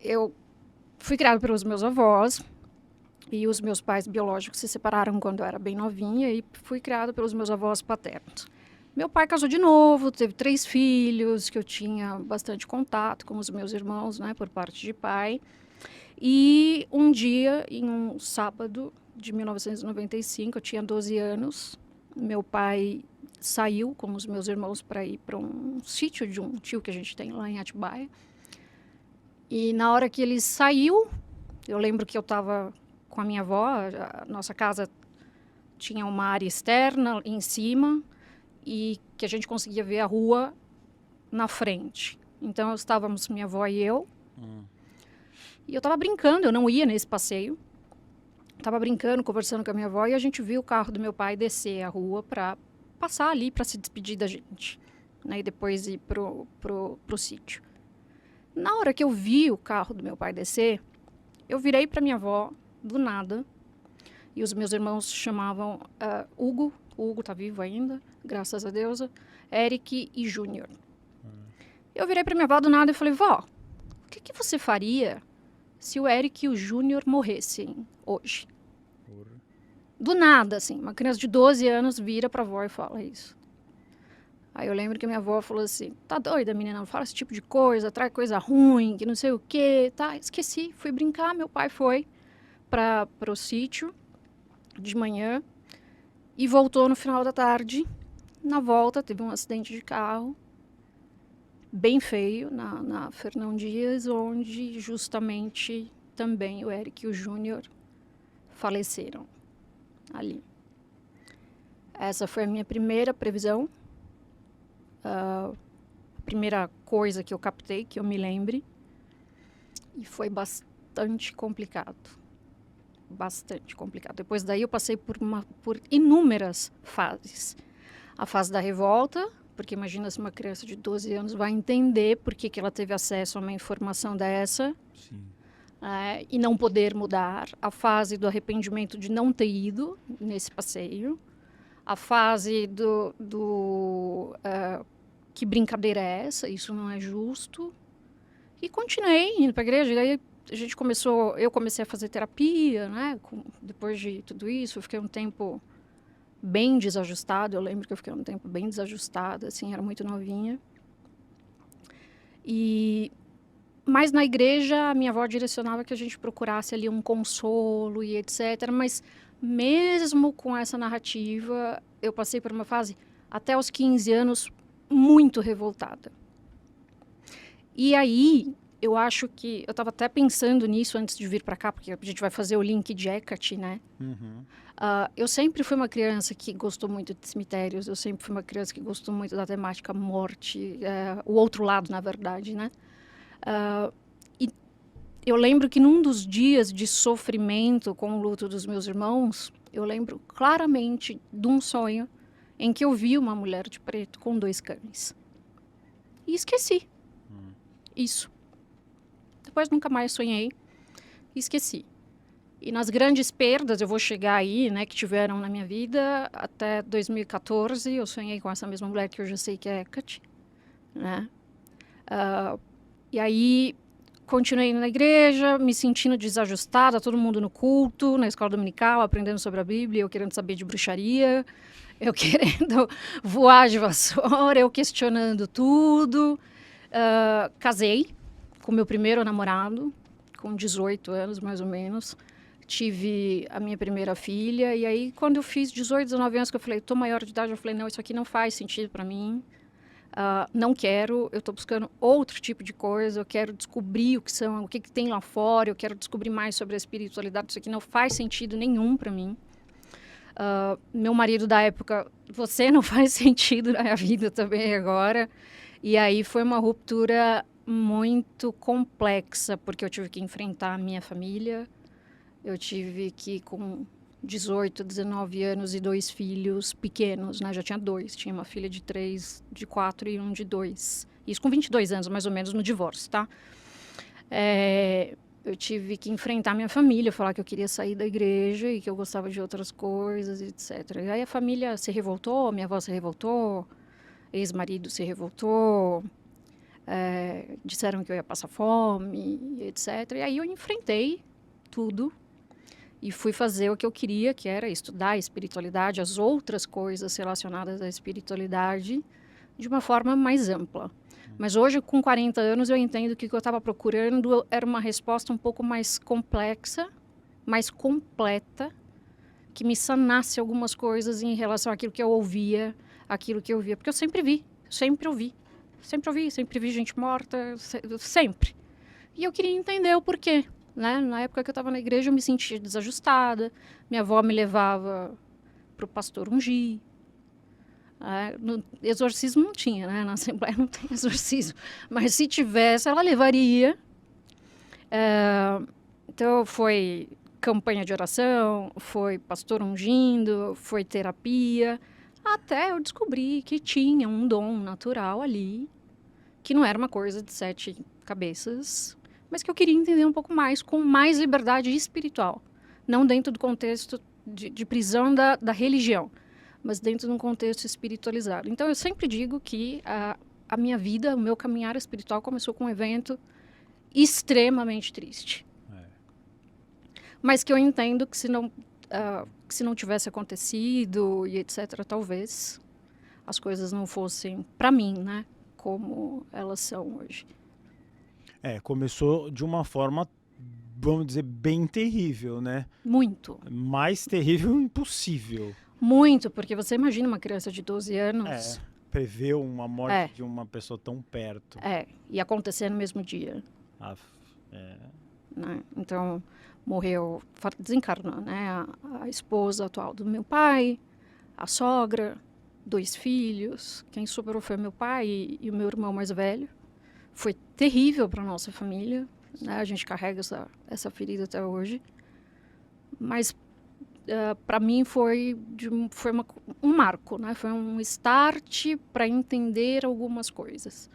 eu fui criada pelos meus avós, e os meus pais biológicos se separaram quando eu era bem novinha, e fui criada pelos meus avós paternos. Meu pai casou de novo, teve 3 filhos, que eu tinha bastante contato com os meus irmãos, né, por parte de pai. E um dia, em um sábado de 1995, eu tinha 12 anos, meu pai saiu com os meus irmãos para ir para um sítio de um tio que a gente tem lá em Atibaia. E na hora que ele saiu, eu lembro que eu estava com a minha avó, a nossa casa tinha uma área externa em cima e que a gente conseguia ver a rua na frente. Então, estávamos minha avó e eu. E eu estava brincando, eu não ia nesse passeio. Estava brincando, conversando com a minha avó, e a gente viu o carro do meu pai descer a rua para passar ali, para se despedir da gente, né, e depois ir pro sítio. Na hora que eu vi o carro do meu pai descer, eu virei para minha avó, do nada, e os meus irmãos chamavam Hugo. O Hugo está vivo ainda, graças a Deus, Eric e Júnior. Eu virei para minha avó do nada e falei, vó, o que você faria se o Eric e o Júnior morressem hoje? Do nada, assim, uma criança de 12 anos vira pra avó e fala isso. Aí eu lembro que minha avó falou assim, tá doida, menina, não fala esse tipo de coisa, traz coisa ruim, que não sei o quê, tá, esqueci, fui brincar, meu pai foi pro sítio de manhã e voltou no final da tarde. Na volta teve um acidente de carro, bem feio, na Fernão Dias, onde justamente também o Eric e o Júnior faleceram ali. Essa foi a minha primeira previsão, a primeira coisa que eu captei, que eu me lembre, e foi bastante complicado. Bastante complicado. Depois daí eu passei por inúmeras fases. A fase da revolta, porque imagina se uma criança de 12 anos vai entender por que ela teve acesso a uma informação dessa. Sim. E não poder mudar. A fase do arrependimento de não ter ido nesse passeio. A fase que brincadeira é essa? Isso não é justo. E continuei indo para a igreja. E daí eu comecei a fazer terapia, né? Depois de tudo isso, eu fiquei um tempo bem desajustada. Eu lembro que eu fiquei um tempo bem desajustada, assim, era muito novinha. Mas na igreja, a minha avó direcionava que a gente procurasse ali um consolo e etc. Mas mesmo com essa narrativa, eu passei por uma fase, até os 15 anos, muito revoltada. E aí, eu acho que... Eu estava até pensando nisso antes de vir para cá, porque a gente vai fazer o link de Hecate, né? Eu sempre fui uma criança que gostou muito de cemitérios, eu sempre fui uma criança que gostou muito da temática morte, o outro lado, na verdade, né? E eu lembro que num dos dias de sofrimento com o luto dos meus irmãos, eu lembro claramente de um sonho em que eu vi uma mulher de preto com 2 cães. E esqueci. Isso. Depois nunca mais sonhei. E esqueci. E nas grandes perdas, eu vou chegar aí, né, que tiveram na minha vida, até 2014, eu sonhei com essa mesma mulher que eu já sei que é Hecate, né? E aí, continuei indo na igreja, me sentindo desajustada, todo mundo no culto, na escola dominical, aprendendo sobre a Bíblia, eu querendo saber de bruxaria, eu querendo voar de vassoura, eu questionando tudo. Casei com meu primeiro namorado, com 18 anos, mais ou menos. Tive a minha primeira filha, e aí, quando eu fiz 18, 19 anos, que eu falei, tô maior de idade, eu falei, não, isso aqui não faz sentido para mim. Não quero, eu estou buscando outro tipo de coisa, eu quero descobrir o que tem lá fora, eu quero descobrir mais sobre a espiritualidade, isso aqui não faz sentido nenhum para mim. Meu marido da época, você não faz sentido na minha vida também agora. E aí foi uma ruptura muito complexa, porque eu tive que enfrentar a minha família, eu tive que, com 18, 19 anos e 2 filhos pequenos, né? Já tinha 2. Tinha uma filha de 3, de 4 e um de 2. Isso com 22 anos, mais ou menos, no divórcio, tá? Eu tive que enfrentar minha família, falar que eu queria sair da igreja e que eu gostava de outras coisas, etc. E aí a família se revoltou, minha avó se revoltou, ex-marido se revoltou. Disseram que eu ia passar fome, etc. E aí eu enfrentei tudo e fui fazer o que eu queria, que era estudar a espiritualidade, as outras coisas relacionadas à espiritualidade, de uma forma mais ampla. Mas hoje, com 40 anos, eu entendo que o que eu estava procurando era uma resposta um pouco mais complexa, mais completa, que me sanasse algumas coisas em relação àquilo que eu ouvia, porque eu sempre vi gente morta, sempre. E eu queria entender o porquê, né? Na época que eu estava na igreja, eu me sentia desajustada, minha avó me levava para o pastor ungir. No exorcismo não tinha, né? Na Assembleia não tem exorcismo. Mas se tivesse, ela levaria. Então, foi campanha de oração, foi pastor ungindo, foi terapia, até eu descobri que tinha um dom natural ali, que não era uma coisa de 7 cabeças, mas que eu queria entender um pouco mais, com mais liberdade espiritual. Não dentro do contexto de prisão da religião, mas dentro de um contexto espiritualizado. Então, eu sempre digo que a minha vida, o meu caminhar espiritual começou com um evento extremamente triste. Mas que eu entendo que se não tivesse acontecido e etc., talvez as coisas não fossem, para mim, né, como elas são hoje. Começou de uma forma, vamos dizer, bem terrível, né? Muito. Mais terrível impossível. Muito, porque você imagina uma criança de 12 anos... prever uma morte de uma pessoa tão perto. E acontecer no mesmo dia. Né? Então, morreu, desencarnou, né? A esposa atual do meu pai, a sogra, 2 filhos. Quem sobrou foi meu pai e o meu irmão mais velho. Foi terrível para nossa família, né? A gente carrega essa ferida até hoje. Mas para mim foi um marco, né? Foi um start para entender algumas coisas.